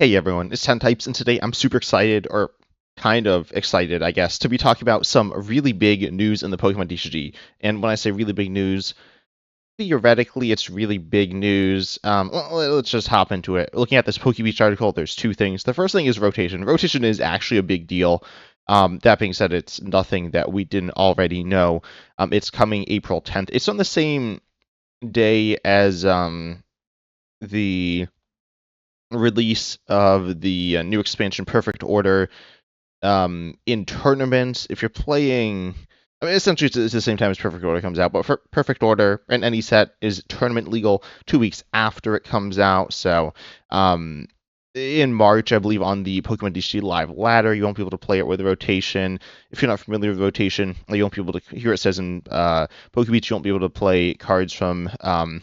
Hey everyone, it's 10 Types, and today I'm super excited, or kind of excited, I guess, to be talking about some really big news in the Pokemon TCG. And when I say really big news, theoretically it's really big news. Let's just hop into it. Looking at this PokeBeach article, there's two things. The first thing is rotation. Rotation is actually a big deal. That being said, it's nothing that we didn't already know. It's coming April 10th. It's on the same day as the release of the new expansion Perfect Order in tournaments. If you're playing, I mean, essentially it's the same time as Perfect Order comes out, but for Perfect Order and any set is tournament legal 2 weeks after it comes out. So in March, I believe, on the Pokemon TCG Live ladder, you won't be able to play it with rotation. If you're not familiar with rotation, you won't be able to. Here it says in Pokebeach, you won't be able to play cards from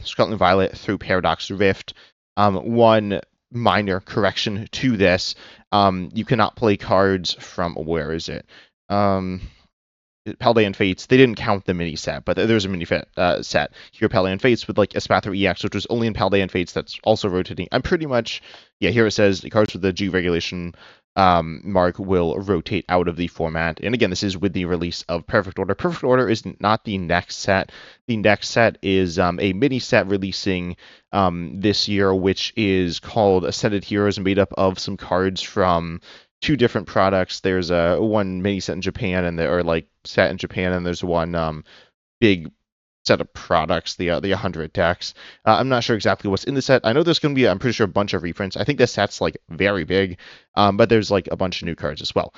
Scarlet and Violet through Paradox Rift. One minor correction to this: you cannot play cards from, where is it? Paldean Fates, they didn't count the mini set, but there's a mini set here, Paldean Fates, with like Espathra EX, which was only in Paldean Fates, that's also rotating. I'm pretty much, yeah, here it says the cards with the G regulation mark will rotate out of the format. And again, this is with the release of Perfect Order. Perfect Order is not the next set. The next set is a mini set releasing this year, which is called Ascended Heroes, made up of some cards from two different products. There's one mini set in Japan, and there are like set in Japan, and there's one big set of products, the 100 decks. I'm not sure exactly what's in the set. I know there's going to be, I'm pretty sure, a bunch of reprints. I think this set's like very big, but there's like a bunch of new cards as well.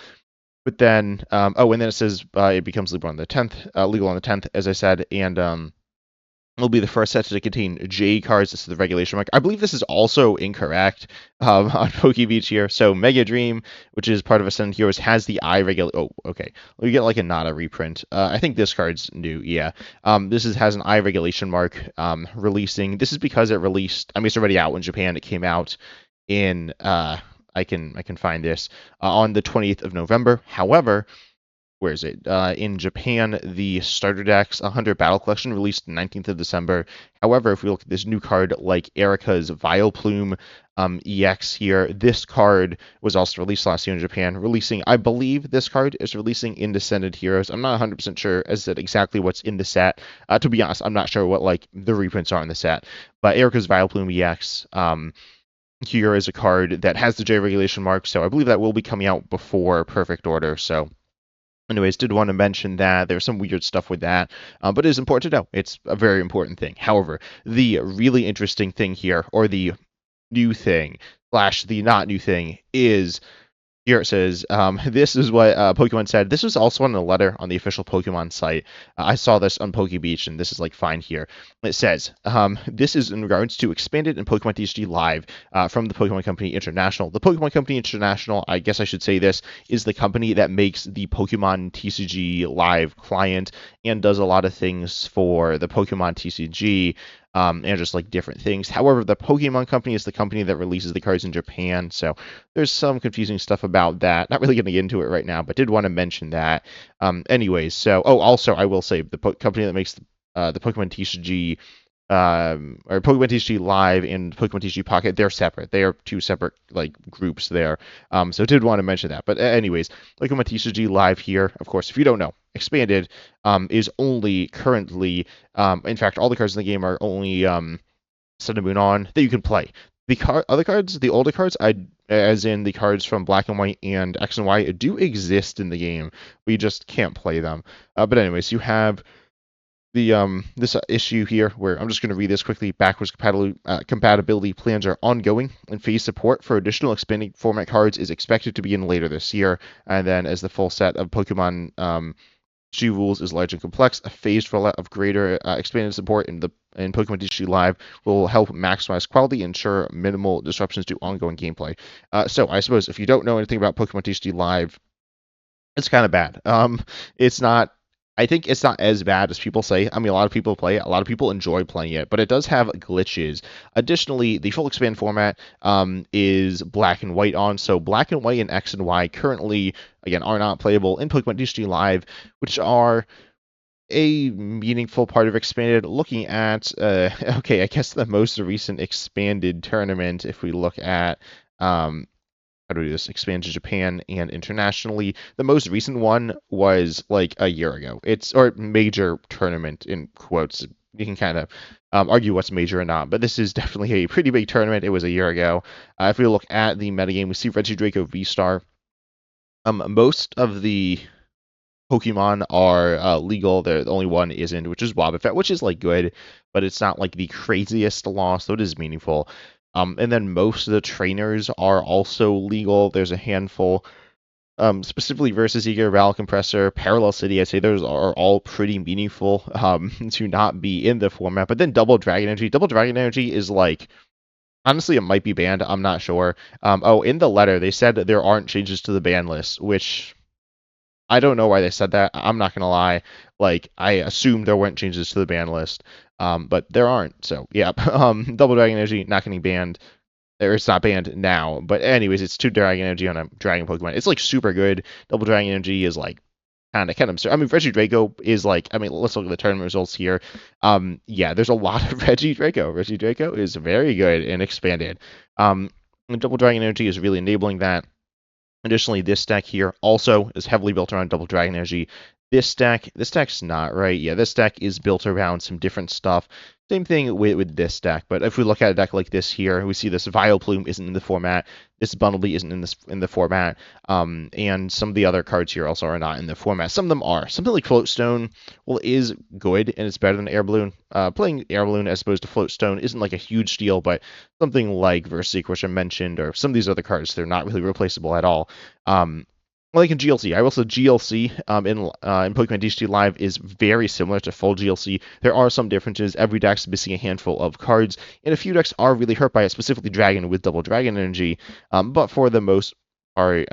But then, and then it says it becomes legal on the 10th, as I said, and will be the first set to contain J cards. This is the regulation mark. I believe this is also incorrect on PokeBeach here. So Mega Dream, which is part of Ascended Heroes, has the I regulation. Oh, okay. We get like a not a reprint. I think this card's new. Yeah. This has an I regulation mark releasing. This is because it released. I mean, it's already out in Japan. It came out in. I can find this on the 20th of November. However, where is it? In Japan, the starter decks 100 Battle Collection released 19th of December. However, if we look at this new card like Erica's Vileplume EX here, this card was also released last year in Japan. I believe this card is releasing in Descended Heroes. I'm not 100% sure as to exactly what's in the set. To be honest, I'm not sure what like the reprints are in the set. But Erica's Vileplume EX here is a card that has the J regulation mark, so I believe that will be coming out before Perfect Order. So anyways, did want to mention that there's some weird stuff with that, but it is important to know. It's a very important thing. However, the really interesting thing here, or the new thing, slash the not new thing, is here it says, this is what Pokemon said. This was also on a letter on the official Pokemon site. I saw this on PokeBeach, and this is like fine here. It says, this is in regards to expanded in Pokemon TCG Live from the Pokemon Company International. The Pokemon Company International, I guess I should say this, is the company that makes the Pokemon TCG Live client and does a lot of things for the Pokemon TCG. And just like different things. However, the Pokemon Company is the company that releases the cards in Japan, so there's some confusing stuff about that. Not really going to get into it right now, but did want to mention that. Anyways, so also I will say the company that makes the Pokemon TCG or Pokemon TCG Live and Pokemon TCG Pocket, they're separate. They are two separate like groups there. So did want to mention that. But anyways, Pokemon TCG Live here, of course, if you don't know, expanded is only currently, in fact, all the cards in the game are only Sun and Moon on that you can play. The other cards, the older cards, as in the cards from Black and White and X and Y, do exist in the game. We just can't play them. But anyways, you have the this issue here where I'm just going to read this quickly. Backwards compatibility plans are ongoing, and phase support for additional expanding format cards is expected to begin later this year. And then, as the full set of Pokemon G rules is large and complex, a phased rollout of greater expanded support in Pokemon TCG Live will help maximize quality and ensure minimal disruptions to ongoing gameplay. So I suppose if you don't know anything about Pokemon TCG Live, it's kind of bad. It's not. I think it's not as bad as people say. I mean, a lot of people play it. A lot of people enjoy playing it, but it does have glitches. Additionally, the full expand format is Black and White on. So Black and White and X and Y currently, again, are not playable in Pokemon TCG Live, which are a meaningful part of expanded. Looking at, okay, I guess the most recent expanded tournament, if we look at how do we do this? Expand to Japan and internationally. The most recent one was like a year ago. It's or major tournament in quotes. You can kind of argue what's major or not, but this is definitely a pretty big tournament. It was a year ago. If we look at the metagame, we see Regidrago V-Star. Most of the Pokemon are legal. The only one isn't, which is Wobbuffet, which is like good, but it's not like the craziest loss, so it is meaningful. And then most of the trainers are also legal. There's a handful, specifically Versus Eager, Ral Compressor, Parallel City. I'd say those are all pretty meaningful to not be in the format. But then Double Dragon Energy. Double Dragon Energy is like, honestly, it might be banned. I'm not sure. In the letter, they said that there aren't changes to the ban list, which I don't know why they said that. I'm not gonna lie. Like, I assumed there weren't changes to the ban list, but there aren't. So yeah, Double Dragon Energy not getting banned. Or it's not banned now. But anyways, it's 2 Dragon Energy on a Dragon Pokemon. It's like super good. Double Dragon Energy is like kind of absurd. I mean, Regidrago is like. I mean, let's look at the tournament results here. Yeah, there's a lot of Regidrago. Regidrago is very good and expanded. And Double Dragon Energy is really enabling that. Additionally, this deck here also is heavily built around Double Dragon Energy. This deck's not right. Yeah, this deck is built around some different stuff. Same thing with this deck, but if we look at a deck like this here, we see this Vileplume isn't in the format, this Bunnelby isn't in the format, and some of the other cards here also are not in the format. Some of them are. Something like Floatstone, well, is good and it's better than Air Balloon. Playing Air Balloon as opposed to Floatstone isn't like a huge deal, but something like Verseek, which I mentioned, or some of these other cards, they're not really replaceable at all. Like in GLC, I will say GLC in Pokemon TCG Live is very similar to full GLC. There are some differences. Every deck's missing a handful of cards, and a few decks are really hurt by it, specifically Dragon with Double Dragon Energy. But for the most part,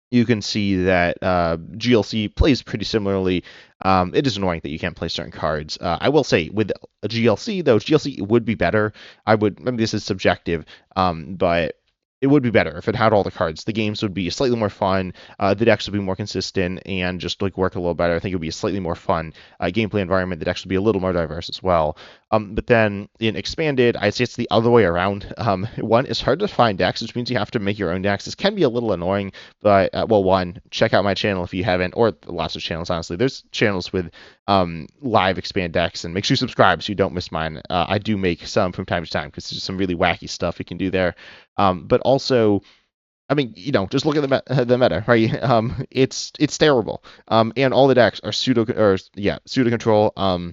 you can see that GLC plays pretty similarly. It is annoying that you can't play certain cards. I will say with GLC though, GLC would be better. Maybe this is subjective, but it would be better if it had all the cards. The games would be slightly more fun. The decks would be more consistent and just like work a little better. I think it would be a slightly more fun gameplay environment. The decks would be a little more diverse as well. But then in expanded, I'd say it's the other way around. One, it's hard to find decks, which means you have to make your own decks. This can be a little annoying, but well, one, check out my channel if you haven't, or lots of channels, honestly. There's channels with live expand decks, and make sure you subscribe so you don't miss mine. I do make some from time to time because there's some really wacky stuff you can do there. But also, I mean, just look at the meta, right? It's terrible. And all the decks are pseudo control.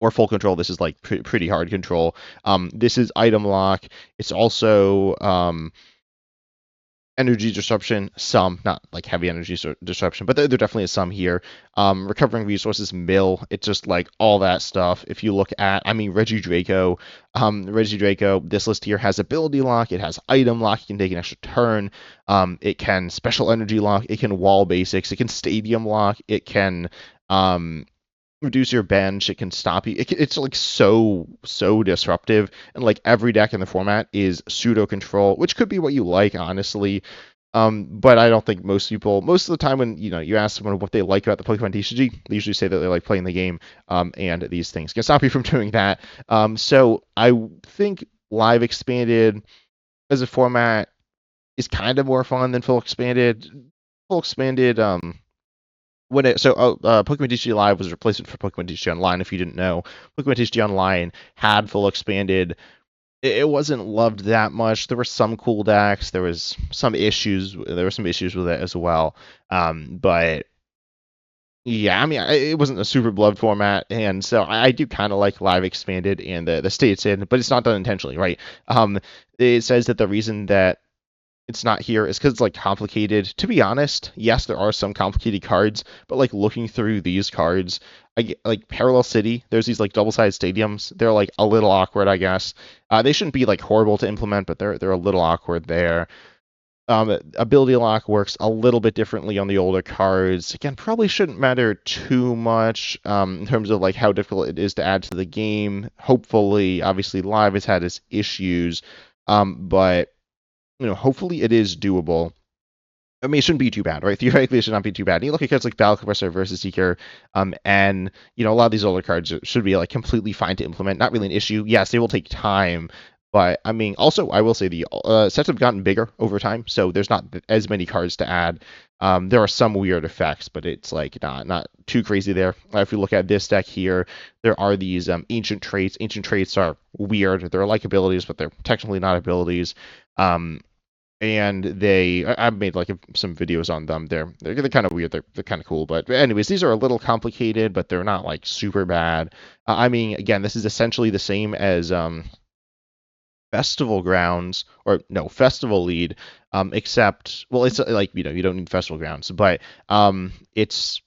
Or full control. This is like pretty hard control. This is item lock. It's also energy disruption, some, not like heavy energy disruption, but there definitely is some here. Recovering resources, mill, it's just like all that stuff. If you look at, Regidrago, this list here has ability lock, it has item lock, you can take an extra turn, it can special energy lock, it can wall basics, it can stadium lock, it can reduce your bench, it can stop you. It's like so disruptive, and like every deck in the format is pseudo control, which could be what you like, honestly. But I don't think most of the time when you ask someone what they like about the Pokemon TCG, they usually say that they like playing the game, and these things can stop you from doing that. So I think live expanded as a format is kind of more fun than full expanded. Full expanded, Pokemon TCG Live was a replacement for Pokemon TCG Online. If you didn't know, Pokemon TCG Online had full expanded. It wasn't loved that much. There were some cool decks. There were some issues with it as well. But yeah, it wasn't a super beloved format, and so I do kind of like Live Expanded and the state it's in, but it's not done intentionally, right? It says that the reason that it's not here is because it's like complicated. To be honest, yes, there are some complicated cards, but like looking through these cards, I get like Parallel City. There's these like double-sided stadiums. They're like a little awkward, I guess. They shouldn't be like horrible to implement, but they're a little awkward there. Ability lock works a little bit differently on the older cards. Again, probably shouldn't matter too much in terms of like how difficult it is to add to the game. Hopefully, obviously, Live has had its issues, but hopefully it is doable. I mean, it shouldn't be too bad, right? Theoretically, it should not be too bad. And you look at cards like Battle Compressor versus Seeker, and a lot of these older cards should be like completely fine to implement. Not really an issue. Yes, they will take time, But I mean, also I will say the sets have gotten bigger over time, so there's not as many cards to add. There are some weird effects, but it's like not too crazy there. If you look at this deck here, there are these ancient traits. Ancient traits are weird. They're like abilities, but they're technically not abilities. Um, and I've made like some videos on them. They're kind of weird. They're kind of cool. But anyways, these are a little complicated, but they're not like super bad. I mean, again, this is essentially the same as Festival Grounds, or no, Festival Lead, except, well, it's like, you don't need Festival Grounds, but it's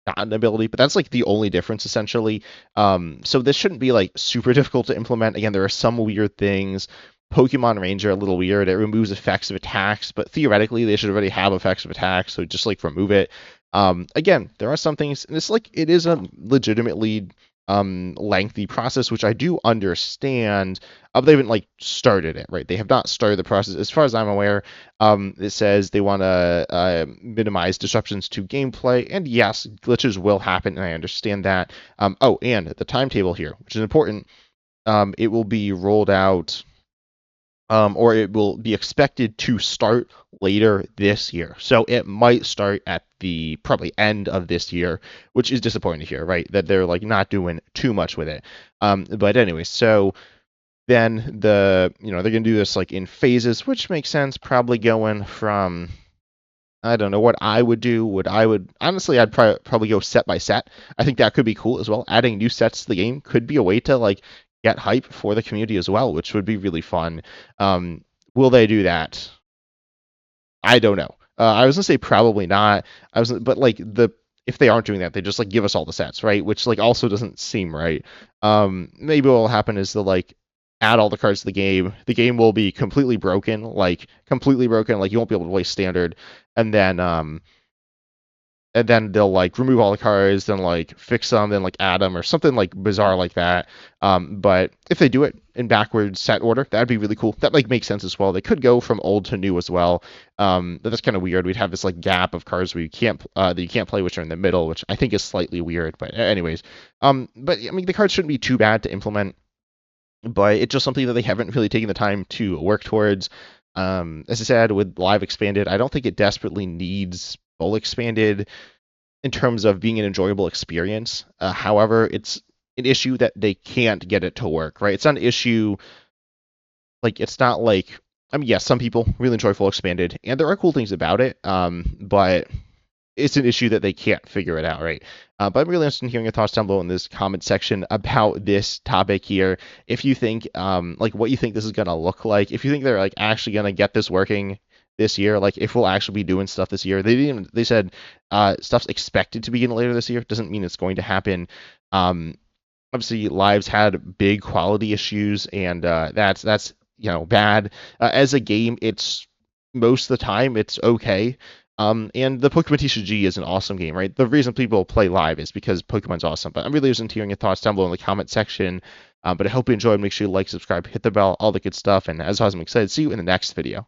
not an ability, but that's like the only difference essentially. So this shouldn't be like super difficult to implement. Again, there are some weird things. Pokemon Ranger a little weird. It removes effects of attacks, but theoretically they should already have effects of attacks, so just like remove it. Again, there are some things, and it's like it is a legitimately lengthy process, which I do understand. They haven't like started it, right? They have not started the process, as far as I'm aware. It says they want to minimize disruptions to gameplay, and yes, glitches will happen, and I understand that. Oh, and the timetable here, which is important. It will be rolled out, or it will be expected to start later this year. So it might start at the probably end of this year, which is disappointing to hear, right? That they're like not doing too much with it. But anyway, so then they're gonna do this like in phases, which makes sense. Probably going from, I don't know what I would do. Honestly, I'd probably go set by set. I think that could be cool as well. Adding new sets to the game could be a way to like get hype for the community as well, which would be really fun. Will they do that? I don't know. I was gonna say probably not. But like if they aren't doing that, they just like give us all the sets, right? Which like also doesn't seem right. Maybe what will happen is they'll like add all the cards to the game. The game will be completely broken, like completely broken. Like you won't be able to play standard, and then um, and then they'll like remove all the cards, then like fix them, then like add them or something like bizarre like that. But if they do it in backwards set order, that'd be really cool. That like makes sense as well. They could go from old to new as well. But that's kind of weird. We'd have this like gap of cards where you can't that you can't play, which are in the middle, which I think is slightly weird. But anyways, but I mean the cards shouldn't be too bad to implement, but it's just something that they haven't really taken the time to work towards. As I said, with Live Expanded, I don't think it desperately needs full expanded in terms of being an enjoyable experience. However, it's an issue that they can't get it to work, right? It's not an issue like it's not like, I mean, yes, some people really enjoy full expanded, and there are cool things about it. But it's an issue that they can't figure it out, right? But I'm really interested in hearing your thoughts down below in this comment section about this topic here. If you think, like, what you think this is gonna look like, if you think they're like actually gonna get this working this year, like if we'll actually be doing stuff this year. They said stuff's expected to begin later this year. Doesn't mean it's going to happen. Um, Obviously, Lives had big quality issues, and that's bad. As a game, it's most of the time it's okay. And the Pokemon TCG is an awesome game, right? The reason people play Live is because Pokemon's awesome. But I'm really interested in hearing your thoughts down below in the comment section. But I hope you enjoyed. Make sure you like, subscribe, hit the bell, all the good stuff. And as always, I'm excited to see you in the next video.